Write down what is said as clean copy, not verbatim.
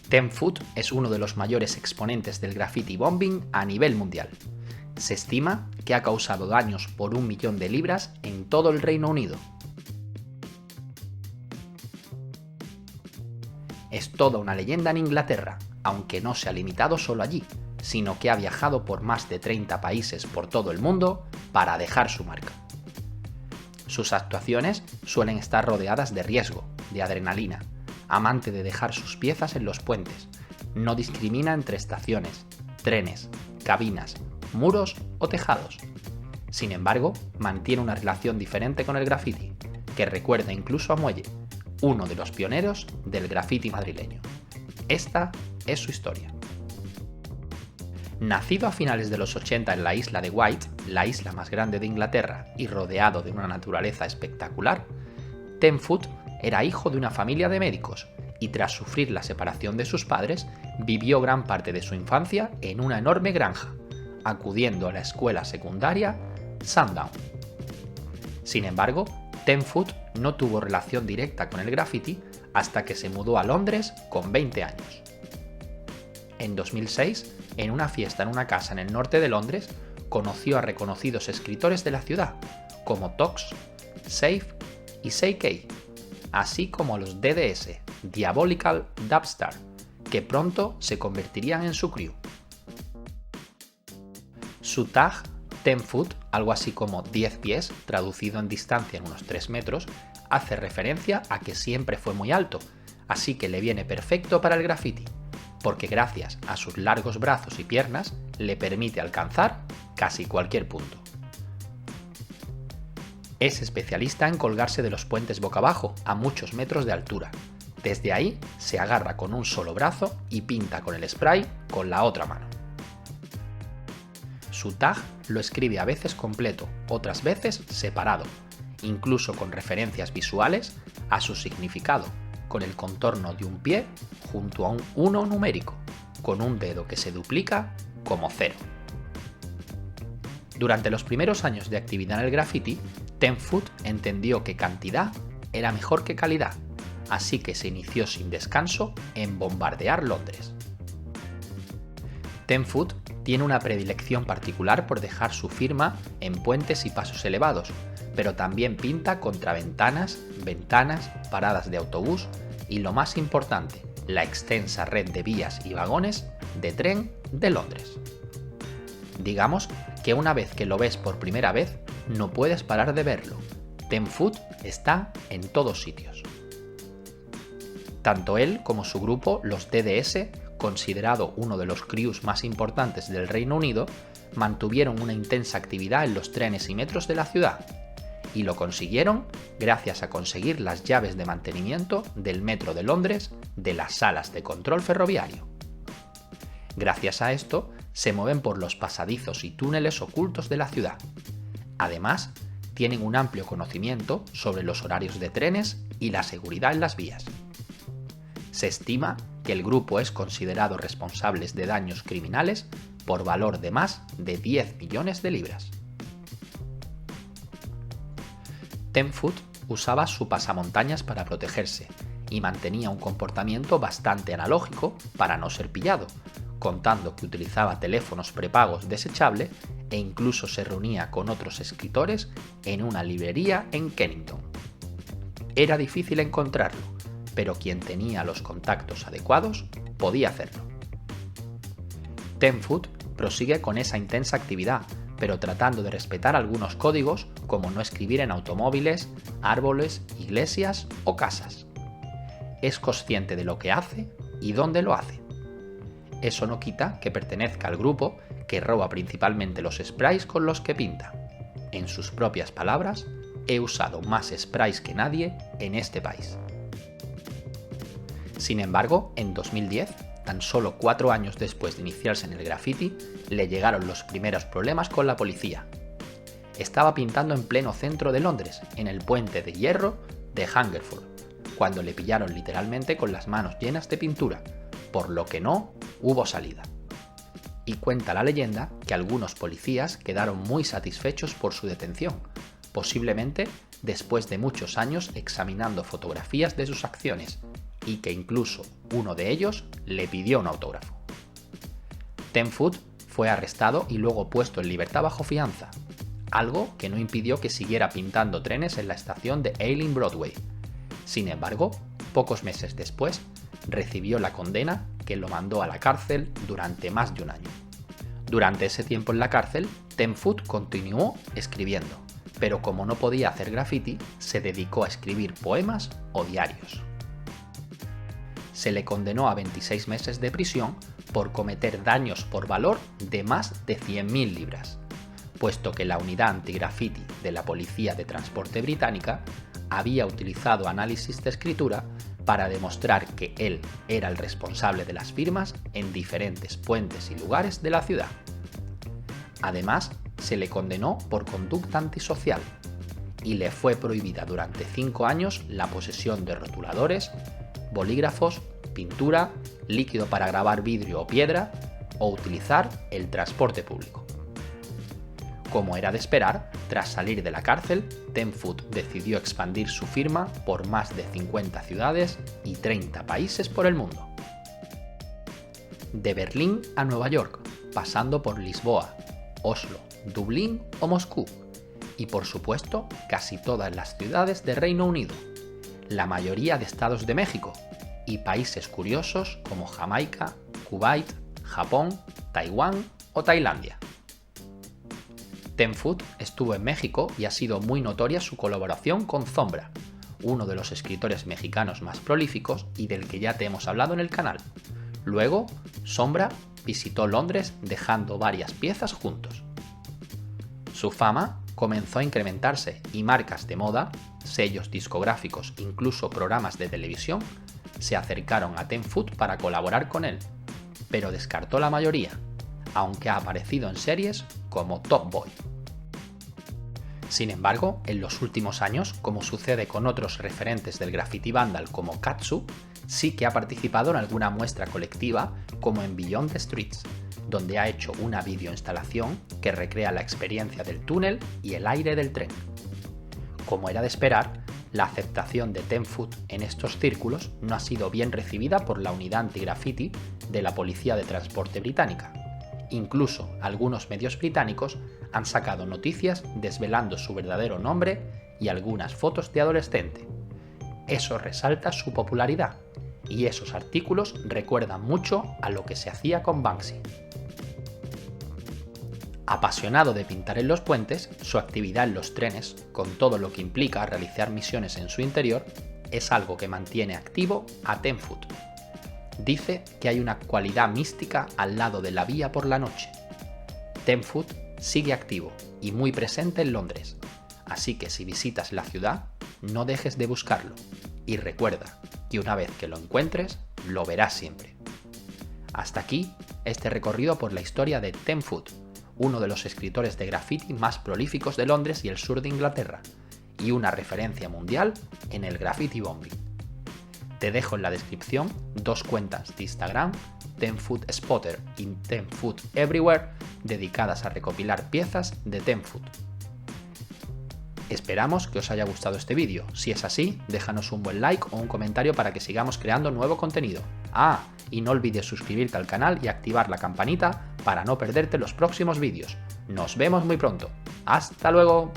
Ten Foot es uno de los mayores exponentes del graffiti bombing a nivel mundial. Se estima que ha causado daños por 1 millón de libras en todo el Reino Unido. Es toda una leyenda en Inglaterra, aunque no se ha limitado solo allí, sino que ha viajado por más de 30 países por todo el mundo para dejar su marca. Sus actuaciones suelen estar rodeadas de riesgo, de adrenalina, amante de dejar sus piezas en los puentes, no discrimina entre estaciones, trenes, cabinas, muros o tejados. Sin embargo, mantiene una relación diferente con el graffiti, que recuerda incluso a Muelle, uno de los pioneros del graffiti madrileño. Esta es su historia. Nacido a finales de los 80 en la isla de Wight, la isla más grande de Inglaterra y rodeado de una naturaleza espectacular, Ten Foot era hijo de una familia de médicos y tras sufrir la separación de sus padres, vivió gran parte de su infancia en una enorme granja, acudiendo a la escuela secundaria Sandown. Sin embargo, Ten Foot no tuvo relación directa con el graffiti hasta que se mudó a Londres con 20 años. En 2006, en una fiesta en una casa en el norte de Londres, conoció a reconocidos escritores de la ciudad, como Tox, Safe y Say-K, así como a los DDS, Diabolical Dubstar, que pronto se convertirían en su crew. Su tag, Ten Foot, algo así como 10 pies, traducido en distancia en unos 3 metros, hace referencia a que siempre fue muy alto, así que le viene perfecto para el graffiti, porque gracias a sus largos brazos y piernas le permite alcanzar casi cualquier punto. Es especialista en colgarse de los puentes boca abajo, a muchos metros de altura. Desde ahí se agarra con un solo brazo y pinta con el spray con la otra mano. Su tag lo escribe a veces completo, otras veces separado, incluso con referencias visuales a su significado, con el contorno de un pie junto a un 1 numérico, con un dedo que se duplica como 0. Durante los primeros años de actividad en el graffiti, Ten Foot entendió que cantidad era mejor que calidad, así que se inició sin descanso en bombardear Londres. Ten Foot tiene una predilección particular por dejar su firma en puentes y pasos elevados, pero también pinta contra ventanas, paradas de autobús y lo más importante, la extensa red de vías y vagones de tren de Londres. Digamos que una vez que lo ves por primera vez, no puedes parar de verlo. Ten Foot está en todos sitios. Tanto él como su grupo, los DDS, considerado uno de los crews más importantes del Reino Unido, mantuvieron una intensa actividad en los trenes y metros de la ciudad, y lo consiguieron gracias a conseguir las llaves de mantenimiento del metro de Londres de las salas de control ferroviario. Gracias a esto, se mueven por los pasadizos y túneles ocultos de la ciudad. Además, tienen un amplio conocimiento sobre los horarios de trenes y la seguridad en las vías. Se estima que el grupo es considerado responsable de daños criminales por valor de más de 10 millones de libras. Ten Foot usaba su pasamontañas para protegerse y mantenía un comportamiento bastante analógico para no ser pillado, contando que utilizaba teléfonos prepagos desechables e incluso se reunía con otros escritores en una librería en Kennington. Era difícil encontrarlo, pero quien tenía los contactos adecuados podía hacerlo. Ten Foot prosigue con esa intensa actividad, pero tratando de respetar algunos códigos como no escribir en automóviles, árboles, iglesias o casas. Es consciente de lo que hace y dónde lo hace. Eso no quita que pertenezca al grupo que roba principalmente los sprays con los que pinta. En sus propias palabras, he usado más sprays que nadie en este país. Sin embargo, en 2010, tan solo 4 años después de iniciarse en el graffiti, le llegaron los primeros problemas con la policía. Estaba pintando en pleno centro de Londres, en el puente de hierro de Hungerford, cuando le pillaron literalmente con las manos llenas de pintura, por lo que no hubo salida. Y cuenta la leyenda que algunos policías quedaron muy satisfechos por su detención, posiblemente después de muchos años examinando fotografías de sus acciones, y que incluso uno de ellos le pidió un autógrafo. Ten Foot fue arrestado y luego puesto en libertad bajo fianza, algo que no impidió que siguiera pintando trenes en la estación de Ealing Broadway. Sin embargo, pocos meses después, recibió la condena que lo mandó a la cárcel durante más de un año. Durante ese tiempo en la cárcel, Ten Foot continuó escribiendo, pero como no podía hacer graffiti, se dedicó a escribir poemas o diarios. Se le condenó a 26 meses de prisión por cometer daños por valor de más de 100.000 libras, puesto que la unidad anti-graffiti de la Policía de Transporte británica había utilizado análisis de escritura para demostrar que él era el responsable de las firmas en diferentes puentes y lugares de la ciudad. Además, se le condenó por conducta antisocial y le fue prohibida durante 5 años la posesión de rotuladores, bolígrafos, pintura, líquido para grabar vidrio o piedra o utilizar el transporte público. Como era de esperar, tras salir de la cárcel, Ten Foot decidió expandir su firma por más de 50 ciudades y 30 países por el mundo. De Berlín a Nueva York, pasando por Lisboa, Oslo, Dublín o Moscú, y por supuesto casi todas las ciudades de Reino Unido, la mayoría de estados de México y países curiosos como Jamaica, Kuwait, Japón, Taiwán o Tailandia. Ten Foot estuvo en México y ha sido muy notoria su colaboración con Zombra, uno de los escritores mexicanos más prolíficos y del que ya te hemos hablado en el canal. Luego, Zombra visitó Londres dejando varias piezas juntos. Su fama comenzó a incrementarse y marcas de moda, sellos discográficos, incluso programas de televisión, se acercaron a Ten Foot para colaborar con él, pero descartó la mayoría, aunque ha aparecido en series como Top Boy. Sin embargo, en los últimos años, como sucede con otros referentes del graffiti vandal como Katsu, sí que ha participado en alguna muestra colectiva como en Beyond the Streets, donde ha hecho una videoinstalación que recrea la experiencia del túnel y el aire del tren. Como era de esperar, la aceptación de Ten Foot en estos círculos no ha sido bien recibida por la unidad anti-graffiti de la Policía de Transporte británica. Incluso algunos medios británicos han sacado noticias desvelando su verdadero nombre y algunas fotos de adolescente. Eso resalta su popularidad, y esos artículos recuerdan mucho a lo que se hacía con Banksy. Apasionado de pintar en los puentes, su actividad en los trenes, con todo lo que implica realizar misiones en su interior, es algo que mantiene activo a Ten Foot. Dice que hay una cualidad mística al lado de la vía por la noche. Ten Foot sigue activo y muy presente en Londres, así que si visitas la ciudad, no dejes de buscarlo y recuerda que una vez que lo encuentres, lo verás siempre. Hasta aquí este recorrido por la historia de Ten Foot, uno de los escritores de graffiti más prolíficos de Londres y el sur de Inglaterra, y una referencia mundial en el graffiti bombing. Te dejo en la descripción 2 cuentas de Instagram, Ten Foot Spotter y Ten Foot Everywhere, dedicadas a recopilar piezas de Ten Foot. Esperamos que os haya gustado este vídeo. Si es así, déjanos un buen like o un comentario para que sigamos creando nuevo contenido. Y no olvides suscribirte al canal y activar la campanita para no perderte los próximos vídeos. Nos vemos muy pronto. ¡Hasta luego!